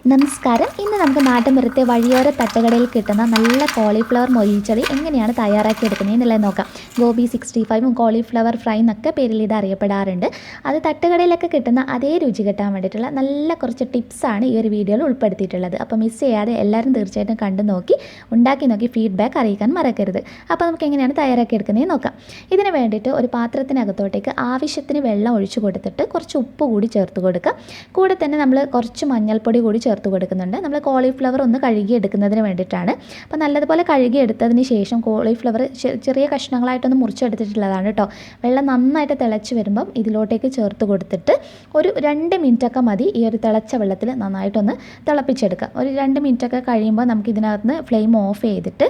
നമസ്കാരം. ഇന്ന് നമുക്ക് നാട്ടുമ്പുറത്തെ വഴിയോര തട്ടുകടയിൽ കിട്ടുന്ന നല്ല കോളിഫ്ലവർ മൊരിയിച്ചത് എങ്ങനെയാണ് തയ്യാറാക്കിയെടുക്കുന്നത് എന്നുള്ളത് നോക്കാം. ഗോബി 65 കോളിഫ്ലവർ ഫ്രൈ എന്നൊക്കെ പേരിൽ ഇത് അറിയപ്പെടാറുണ്ട്. അത് തട്ടുകടയിലൊക്കെ കിട്ടുന്ന അതേ രുചി കിട്ടാൻ വേണ്ടിയിട്ടുള്ള നല്ല കുറച്ച് ടിപ്സാണ് ഈ ഒരു വീഡിയോയിൽ ഉൾപ്പെടുത്തിയിട്ടുള്ളത്. അപ്പോൾ മിസ് ചെയ്യാതെ എല്ലാവരും തീർച്ചയായിട്ടും കണ്ടു നോക്കി ഉണ്ടാക്കി നോക്കി ഫീഡ്ബാക്ക് അറിയിക്കാൻ മറക്കരുത്. അപ്പോൾ നമുക്ക് എങ്ങനെയാണ് തയ്യാറാക്കിയെടുക്കുന്നത് നോക്കാം. ഇതിന് വേണ്ടിയിട്ട് ഒരു പാത്രത്തിനകത്തോട്ടേക്ക് ആവശ്യത്തിന് വെള്ളം ഒഴിച്ചു കൊടുത്തിട്ട് കുറച്ച് ഉപ്പ് കൂടി ചേർത്ത് കൊടുക്കുക. കൂടെ തന്നെ നമ്മൾ കുറച്ച് മഞ്ഞൾപ്പൊടി കൂടി ചേർത്ത് കൊടുക്കുന്നുണ്ട്. നമ്മൾ കോളിഫ്ലവർ ഒന്ന് കഴുകി എടുക്കുന്നതിന് വേണ്ടിയിട്ടാണ്. അപ്പോൾ നല്ലതുപോലെ കഴുകി എടുത്തതിന് ശേഷം കോളിഫ്ലവർ ചെറിയ കഷ്ണങ്ങളായിട്ടൊന്ന് മുറിച്ചെടുത്തിട്ടുള്ളതാണ് കേട്ടോ. വെള്ളം നന്നായിട്ട് തിളച്ച് വരുമ്പം ഇതിലോട്ടേക്ക് ചേർത്ത് കൊടുത്തിട്ട് ഒരു 2 മിനിറ്റൊക്കെ മതി ഈ ഒരു തിളച്ച വെള്ളത്തിൽ നന്നായിട്ടൊന്ന് തിളപ്പിച്ചെടുക്കുക. ഒരു 2 മിനിറ്റൊക്കെ കഴിയുമ്പോൾ നമുക്ക് ഇതിനകത്ത് നിന്ന് ഫ്ലെയിം ഓഫ് ചെയ്തിട്ട്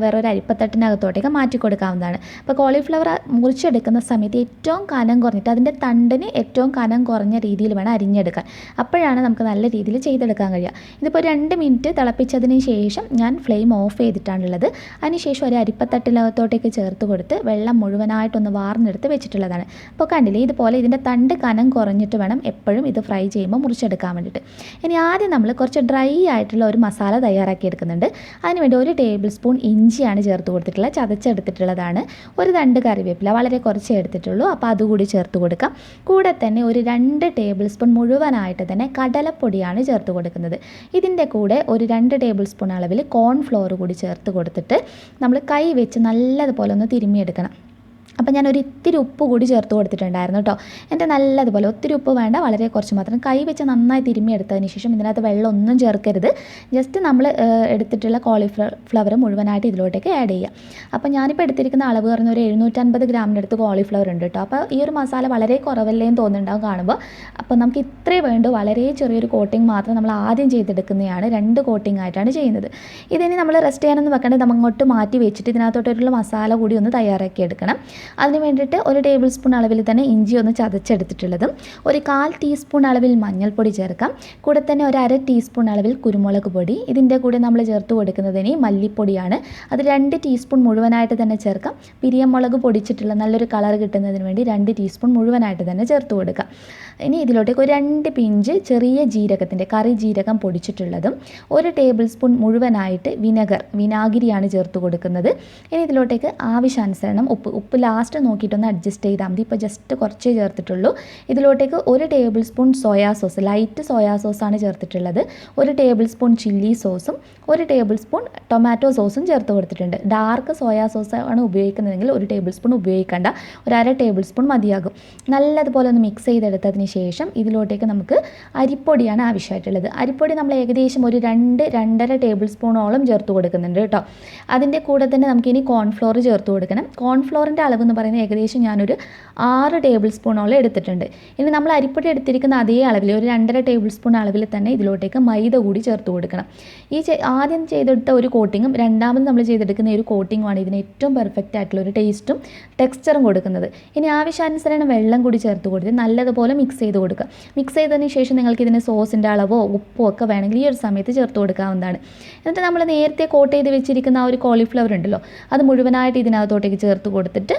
വേറൊരു അരിപ്പത്തട്ടിനകത്തോട്ടേക്ക് മാറ്റി കൊടുക്കാവുന്നതാണ്. അപ്പോൾ കോളിഫ്ലവർ മുറിച്ചെടുക്കുന്ന സമയത്ത് ഏറ്റവും കനം കുറഞ്ഞിട്ട് അതിൻ്റെ തണ്ടിന് ഏറ്റവും കനം കുറഞ്ഞ രീതിയിൽ വേണം അരിഞ്ഞെടുക്കാൻ. അപ്പോഴാണ് നമുക്ക് നല്ല രീതിയിൽ ചെയ്തെടുക്കാൻ കഴിയുക. ഇതിപ്പോൾ 2 മിനിറ്റ് തിളപ്പിച്ചതിന് ശേഷം ഞാൻ ഫ്ലെയിം ഓഫ് ചെയ്തിട്ടാണുള്ളത്. അതിനുശേഷം ഒരു അരിപ്പത്തട്ടിനകത്തോട്ടേക്ക് ചേർത്ത് കൊടുത്ത് വെള്ളം മുഴുവനായിട്ടൊന്ന് വാർന്നെടുത്ത് വെച്ചിട്ടുള്ളതാണ്. അപ്പോൾ കണ്ടില്ലേ, ഇതുപോലെ ഇതിൻ്റെ തണ്ട് കനം കുറഞ്ഞിട്ട് വേണം എപ്പോഴും ഇത് ഫ്രൈ ചെയ്യുമ്പോൾ മുറിച്ചെടുക്കാൻ വേണ്ടിയിട്ട്. ഇനി ആദ്യം നമ്മൾ കുറച്ച് ഡ്രൈ ആയിട്ടുള്ള ഒരു മസാല തയ്യാറാക്കി എടുക്കുന്നുണ്ട്. അതിനുവേണ്ടി 1 ടേബിൾ സ്പൂൺ ഇഞ്ചിയാണ് ചേർത്ത് കൊടുത്തിട്ടുള്ളത്, ചതച്ചെടുത്തിട്ടുള്ളതാണ്. ഒരു 2 കറിവേപ്പില വളരെ കുറച്ച് എടുത്തിട്ടുള്ളൂ, അപ്പോൾ അതുകൂടി ചേർത്ത് കൊടുക്കാം. കൂടെ തന്നെ ഒരു 2 ടേബിൾ സ്പൂൺ മുഴുവനായിട്ട് തന്നെ കടലപ്പൊടിയാണ് ചേർത്ത് കൊടുക്കുന്നത്. ഇതിൻ്റെ കൂടെ ഒരു 2 ടേബിൾ സ്പൂൺ അളവിൽ കോൺഫ്ലവർ കൂടി ചേർത്ത് കൊടുത്തിട്ട് നമ്മൾ കൈ വെച്ച് നല്ലതുപോലെ ഒന്ന് തിരുമ്മിയെടുക്കണം. അപ്പോൾ ഞാൻ ഒരു ഇത്തിരി ഉപ്പ് കൂടി ചേർത്ത് കൊടുത്തിട്ടുണ്ടായിരുന്നു കേട്ടോ. എന്നിട്ട് നല്ലതുപോലെ, ഒത്തിരി ഉപ്പ് വേണ്ട, വളരെ കുറച്ച് മാത്രം കൈ വെച്ച് നന്നായി തിരുമ്മി എടുത്തതിന് ശേഷം ഇതിനകത്ത് വെള്ളം ഒന്നും ചേർക്കരുത്. ജസ്റ്റ് നമ്മൾ എടുത്തിട്ടുള്ള കോളിഫ്ലവർ മുഴുവനായിട്ട് ഇതിലോട്ടേക്ക് ആഡ് ചെയ്യുക. അപ്പോൾ ഞാനിപ്പോൾ എടുത്തിരിക്കുന്ന അളവ് പറഞ്ഞ ഒരു 750 ഗ്രാമിനടുത്ത് കോളിഫ്ലവർ ഉണ്ട് കേട്ടോ. അപ്പോൾ ഈ ഒരു മസാല വളരെ കുറവല്ലേ എന്ന് തോന്നുന്നുണ്ടാവും കാണുമ്പോൾ. അപ്പോൾ നമുക്ക് ഇത്രേ വേണ്ടു, വളരെ ചെറിയൊരു കോട്ടിങ് മാത്രം നമ്മൾ ആദ്യം ചെയ്തെടുക്കുന്നതാണ്. 2 കോട്ടിങ് ആയിട്ടാണ് ചെയ്യുന്നത്. ഇതിനി നമ്മൾ റെസ്റ്റ് ചെയ്യാനൊന്നും വെക്കേണ്ടത്, നമ്മൾ അങ്ങോട്ട് മാറ്റി വെച്ചിട്ട് ഇതിനകത്തോട്ടുള്ള മസാല കൂടി ഒന്ന് തയ്യാറാക്കി എടുക്കണം. അതിന് വേണ്ടിയിട്ട് 1 ടേബിൾ സ്പൂൺ അളവിൽ തന്നെ ഇഞ്ചി ഒന്ന് ചതച്ചെടുത്തിട്ടുള്ളതും, ഒരു 1/4 ടീസ്പൂൺ അളവിൽ മഞ്ഞൾപ്പൊടി ചേർക്കാം. കൂടെ തന്നെ ഒരു 1/2 ടീസ്പൂൺ അളവിൽ കുരുമുളക് പൊടി. ഇതിൻ്റെ കൂടെ നമ്മൾ ചേർത്ത് കൊടുക്കുന്നതിന് മല്ലിപ്പൊടിയാണ്, അത് 2 ടീസ്പൂൺ മുഴുവനായിട്ട് തന്നെ ചേർക്കാം. പിരിയമുളക് പൊടിച്ചിട്ടുള്ള നല്ലൊരു കളർ കിട്ടുന്നതിന് വേണ്ടി 2 ടീസ്പൂൺ മുഴുവനായിട്ട് തന്നെ ചേർത്ത് കൊടുക്കാം. ഇനി ഇതിലോട്ടേക്ക് ഒരു 2 പിഞ്ച് ചെറിയ ജീരകത്തിൻ്റെ കറി ജീരകം പൊടിച്ചിട്ടുള്ളതും, 1 ടേബിൾ സ്പൂൺ മുഴുവനായിട്ട് വിനാഗിരിയാണ് ചേർത്ത് കൊടുക്കുന്നത്. ഇനി ഇതിലോട്ടേക്ക് ആവശ്യാനുസരണം ഉപ്പ് ലാസ്റ്റ് നോക്കിയിട്ടൊന്ന് അഡ്ജസ്റ്റ് ചെയ്താൽ മതി. ഇപ്പോൾ ജസ്റ്റ് കുറച്ചേ ചേർത്തിട്ടുള്ളൂ. ഇതിലോട്ടേക്ക് 1 tablespoon soya sauce, light soya സോസാണ് ചേർത്തിട്ടുള്ളത്. 1 ടേബിൾ സ്പൂൺ ചില്ലി സോസും 1 ടേബിൾ സ്പൂൺ ടൊമാറ്റോ സോസും ചേർത്ത് കൊടുത്തിട്ടുണ്ട്. ഡാർക്ക് സോയാ സോസ് ആണ് ഉപയോഗിക്കുന്നതെങ്കിൽ 1 ടേബിൾ സ്പൂൺ ഉപയോഗിക്കേണ്ട, ഒരു 1/2 ടേബിൾ സ്പൂൺ മതിയാകും. നല്ലതുപോലെ ഒന്ന് മിക്സ് ചെയ്തെടുത്തതിന് ശേഷം ഇതിലോട്ടേക്ക് നമുക്ക് അരിപ്പൊടിയാണ് ആവശ്യമായിട്ടുള്ളത്. അരിപ്പൊടി നമ്മൾ ഏകദേശം ഒരു 2-2.5 ടേബിൾ സ്പൂണോളം ചേർത്ത് കൊടുക്കുന്നുണ്ട് കേട്ടോ. അതിൻ്റെ കൂടെ തന്നെ നമുക്കിനി കോൺഫ്ലോർ ചേർത്ത് കൊടുക്കണം. കോൺഫ്ലോറിൻ്റെ അളവ് എന്ന് പറയുന്നത് ഏകദേശം ഞാനൊരു 6 ടേബിൾ സ്പൂണോളം എടുത്തിട്ടുണ്ട്. ഇനി നമ്മൾ അരിപ്പൊടി എടുത്തിരിക്കുന്ന അതേ അളവിൽ ഒരു 2.5 ടേബിൾ സ്പൂൺ അളവിൽ തന്നെ ഇതിലോട്ടേക്ക് മൈദ കൂടി ചേർത്ത് കൊടുക്കണം. ഈ ആദ്യം ചെയ്തെടുത്ത ഒരു കോട്ടിങ്ങും രണ്ടാമത് നമ്മൾ ചെയ്തെടുക്കുന്ന ഒരു കോട്ടിങ്ങുമാണ് ഇതിന് ഏറ്റവും പെർഫെക്റ്റ് ആയിട്ടുള്ള ഒരു ടേസ്റ്റും ടെക്സ്ചറും കൊടുക്കുന്നത്. ഇനി ആവശ്യാനുസരണം വെള്ളം കൂടി ചേർത്ത് കൊടുത്ത് നല്ലതുപോലെ മിക്സ് ചെയ്ത് കൊടുക്കുക. മിക്സ് ചെയ്തതിന് ശേഷം നിങ്ങൾക്ക് ഇതിന് സോസിൻ്റെ അളവോ ഉപ്പോ ഒക്കെ വേണമെങ്കിൽ ഈ ഒരു സമയത്ത് ചേർത്ത് കൊടുക്കാവുന്നതാണ്. എന്നിട്ട് നമ്മൾ നേരത്തെ കോട്ട് ചെയ്ത് വെച്ചിരിക്കുന്ന ആ ഒരു കോളിഫ്ലവർ ഉണ്ടല്ലോ, അത് മുഴുവനായിട്ട് ഇതിനകത്തോട്ടേക്ക് ചേർത്ത് കൊടുത്തിട്ട്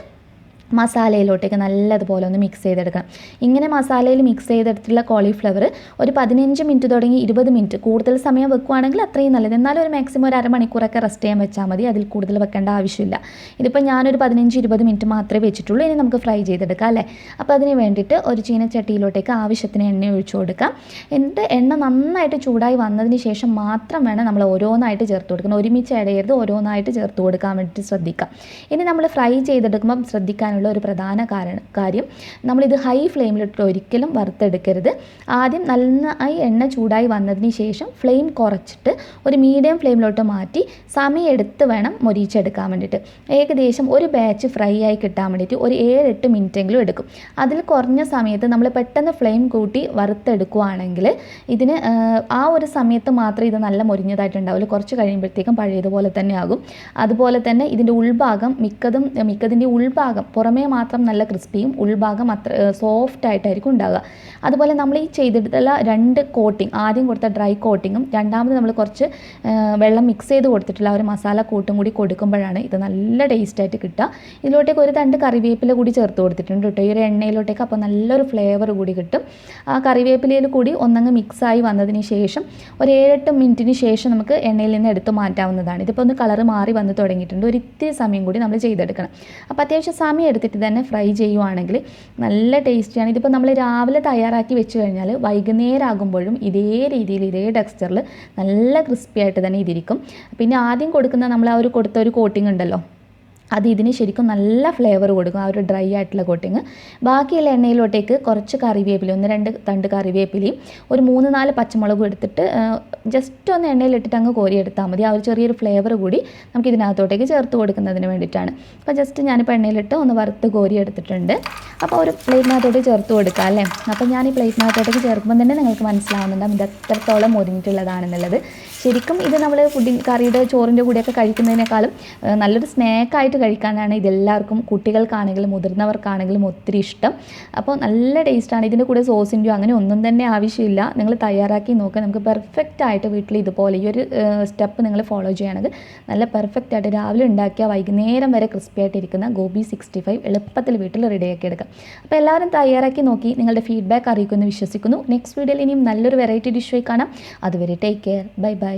മസാലയിലോട്ടേക്ക് നല്ലതുപോലെ ഒന്ന് മിക്സ് ചെയ്തെടുക്കണം. ഇങ്ങനെ മസാലയിൽ മിക്സ് ചെയ്തെടുത്തിട്ടുള്ള കോളിഫ്ലവർ ഒരു 15 മിനിറ്റ് തുടങ്ങി 20 മിനിറ്റ് കൂടുതൽ സമയം വെക്കുകയാണെങ്കിൽ അത്രയും നല്ലത്. എന്നാലും ഒരു മാക്സിമം ഒരു അരമണിക്കൂറൊക്കെ റെസ്റ്റ് ചെയ്യാൻ വെച്ചാൽ മതി, അതിൽ കൂടുതൽ വെക്കേണ്ട ആവശ്യമില്ല. ഇതിപ്പോൾ ഞാനൊരു 15-20 മിനിറ്റ് മാത്രമേ വെച്ചിട്ടുള്ളൂ. ഇനി നമുക്ക് ഫ്രൈ ചെയ്തെടുക്കാം അല്ലേ. അപ്പോൾ അതിന് വേണ്ടിയിട്ട് ഒരു ചീനച്ചട്ടിയിലോട്ടേക്ക് ആവശ്യത്തിന് എണ്ണ ഒഴിച്ചു കൊടുക്കാം. എന്നിട്ട് എണ്ണ നന്നായിട്ട് ചൂടായി വന്നതിന് ശേഷം മാത്രം വേണം നമ്മൾ ഓരോന്നായിട്ട് ചേർത്ത് കൊടുക്കണം. ഒരുമിച്ച് ഇടയരുത്, ഓരോന്നായിട്ട് ചേർത്ത് കൊടുക്കാൻ വേണ്ടിയിട്ട് ശ്രദ്ധിക്കാം. ഇനി നമ്മൾ ഫ്രൈ ചെയ്തെടുക്കുമ്പം ശ്രദ്ധിക്കാൻ ഒരു പ്രധാന കാര്യം, നമ്മളിത് ഹൈ ഫ്ലെയിമിലിട്ട് ഒരിക്കലും വറുത്തെടുക്കരുത്. ആദ്യം നന്നായി എണ്ണ ചൂടായി വന്നതിന് ശേഷം ഫ്ലെയിം കുറച്ചിട്ട് ഒരു മീഡിയം ഫ്ലെയിമിലോട്ട് മാറ്റി സമയമെടുത്ത് വേണം മൊരിച്ചെടുക്കാൻ വേണ്ടിയിട്ട്. ഏകദേശം ഒരു ബാച്ച് ഫ്രൈ ആയി കിട്ടാൻ വേണ്ടിയിട്ട് ഒരു 7-8 മിനിറ്റെങ്കിലും എടുക്കും. അതിൽ കുറഞ്ഞ സമയത്ത് നമ്മൾ പെട്ടെന്ന് ഫ്ലെയിം കൂട്ടി വറുത്തെടുക്കുകയാണെങ്കിൽ ഇതിന് ആ ഒരു സമയത്ത് മാത്രമേ ഇത് നല്ല മൊരിഞ്ഞതായിട്ടുണ്ടാവില്ല. കുറച്ച് കഴിയുമ്പോഴത്തേക്കും പഴയതുപോലെ തന്നെ ആകും. അതുപോലെ തന്നെ ഇതിൻ്റെ ഉൾഭാഗം മിക്കതിൻ്റെ ഉൾഭാഗം പുറമേ മാത്രം നല്ല ക്രിസ്പിയും ഉൾഭാഗം അത്ര സോഫ്റ്റ് ആയിട്ടായിരിക്കും ഉണ്ടാകുക. അതുപോലെ നമ്മൾ ഈ ചെയ്തെടുത്തുള്ള 2 കോട്ടിങ്, ആദ്യം കൊടുത്ത ഡ്രൈ കോട്ടിങ്ങും രണ്ടാമത് നമ്മൾ കുറച്ച് വെള്ളം മിക്സ് ചെയ്ത് കൊടുത്തിട്ടുള്ള ഒരു മസാല കൂട്ടും കൂടി കൊടുക്കുമ്പോഴാണ് ഇത് നല്ല ടേസ്റ്റായിട്ട് കിട്ടുക. ഇതിലോട്ടേക്ക് ഒരു തണ്ട് കറിവേപ്പില കൂടി ചേർത്ത് കൊടുത്തിട്ടുണ്ട് കേട്ടോ ഈ ഒരു എണ്ണയിലോട്ടേക്ക്. അപ്പോൾ നല്ലൊരു ഫ്ലേവർ കൂടി കിട്ടും. ആ കറിവേപ്പിലയിൽ കൂടി ഒന്നങ്ങ് മിക്സായി വന്നതിന് ശേഷം ഒരു 7-8 മിനിറ്റിന് ശേഷം നമുക്ക് എണ്ണയിൽ നിന്ന് എടുത്ത് മാറ്റാവുന്നതാണ്. ഇതിപ്പോൾ ഒന്ന് കളറ് മാറി വന്ന് തുടങ്ങിയിട്ടുണ്ട്. ഒരു ഇത്തിരി സമയം കൂടി നമ്മൾ ചെയ്തെടുക്കണം. അപ്പോൾ അത്യാവശ്യം സമയം എടുത്തിട്ട് തന്നെ ഫ്രൈ ചെയ്യുവാണെങ്കിൽ നല്ല ടേസ്റ്റിയാണ്. ഇതിപ്പോൾ നമ്മൾ രാവിലെ തയ്യാറാക്കി വെച്ച് കഴിഞ്ഞാൽ വൈകുന്നേരം ആകുമ്പോഴും ഇതേ രീതിയിൽ ഇതേ ടെക്സ്ചറിൽ നല്ല ക്രിസ്പി ആയിട്ട് തന്നെ ഇതിരിക്കും. പിന്നെ ആദ്യം കൊടുക്കുന്ന നമ്മൾ ആ ഒരു കൊടുത്ത ഒരു കോട്ടിംഗ് ഉണ്ടല്ലോ, അത് ഇതിന് ശരിക്കും നല്ല ഫ്ലേവർ കൊടുക്കും, ആ ഒരു ഡ്രൈ ആയിട്ടുള്ള കോട്ടിങ്. ബാക്കിയുള്ള എണ്ണയിലോട്ടേക്ക് കുറച്ച് കറിവേപ്പില, 1-2 തണ്ട് കറിവേപ്പിലയും ഒരു 3-4 പച്ചമുളകും എടുത്തിട്ട് ജസ്റ്റ് ഒന്ന് എണ്ണയിലിട്ടിട്ട് അങ്ങ് കോരിയെടുത്താൽ മതി. ആ ഒരു ചെറിയൊരു ഫ്ലേവർ കൂടി നമുക്ക് ഇതിനകത്തോട്ടേക്ക് ചേർത്ത് കൊടുക്കുന്നതിന് വേണ്ടിയിട്ടാണ്. അപ്പോൾ ജസ്റ്റ് ഞാനിപ്പോൾ എണ്ണയിലിട്ട് ഒന്ന് വറുത്ത് കോരി എടുത്തിട്ടുണ്ട്. അപ്പോൾ ഒരു പ്ലേറ്റിനകത്തോട്ട് ചേർത്ത് കൊടുക്കുക അല്ലേ. അപ്പോൾ ഞാൻ ഈ പ്ലേറ്റിനകത്തോട്ടേക്ക് ചേർക്കുമ്പോൾ തന്നെ നിങ്ങൾക്ക് മനസ്സിലാവുന്നുണ്ടാകും ഇത് എത്രത്തോളം മുരിഞ്ഞിട്ടുള്ളതാണെന്നുള്ളത്. ശരിക്കും ഇത് നമ്മൾ കറിയുടെ ചോറിൻ്റെ കൂടെയൊക്കെ കഴിക്കുന്നതിനേക്കാളും നല്ലൊരു സ്നാക്കായിട്ട് കഴിക്കാനാണ് ഇതെല്ലാവർക്കും, കുട്ടികൾക്കാണെങ്കിലും മുതിർന്നവർക്കാണെങ്കിലും ഒത്തിരി ഇഷ്ടം. അപ്പോൾ നല്ല ടേസ്റ്റാണ്. ഇതിൻ്റെ കൂടെ സോസിൻ്റെയോ അങ്ങനെ ഒന്നും തന്നെ ആവശ്യമില്ല. നിങ്ങൾ തയ്യാറാക്കി നോക്കുക. നമുക്ക് പെർഫെക്റ്റ് ആയിട്ട് വീട്ടിൽ ഇതുപോലെ ഈ ഒരു സ്റ്റെപ്പ് നിങ്ങൾ ഫോളോ ചെയ്യുകയാണെങ്കിൽ നല്ല പെർഫെക്റ്റ് ആയിട്ട് രാവിലെ ഉണ്ടാക്കിയ വൈകുന്നേരം വരെ ക്രിസ്പി ആയിട്ടിരിക്കുന്ന ഗോബി 65 എളുപ്പത്തിൽ വീട്ടിൽ റെഡിയാക്കി എടുക്കാം. അപ്പോൾ എല്ലാവരും തയ്യാറാക്കി നോക്കി നിങ്ങളുടെ ഫീഡ്ബാക്ക് അറിയിക്കുമെന്ന് വിശ്വസിക്കുന്നു. നെക്സ്റ്റ് വീഡിയോയിൽ ഇനിയും നല്ലൊരു വെറൈറ്റി ഡിഷായി കാണാം. അതുവരെ ടേക്ക് കെയർ, ബൈ ബൈ.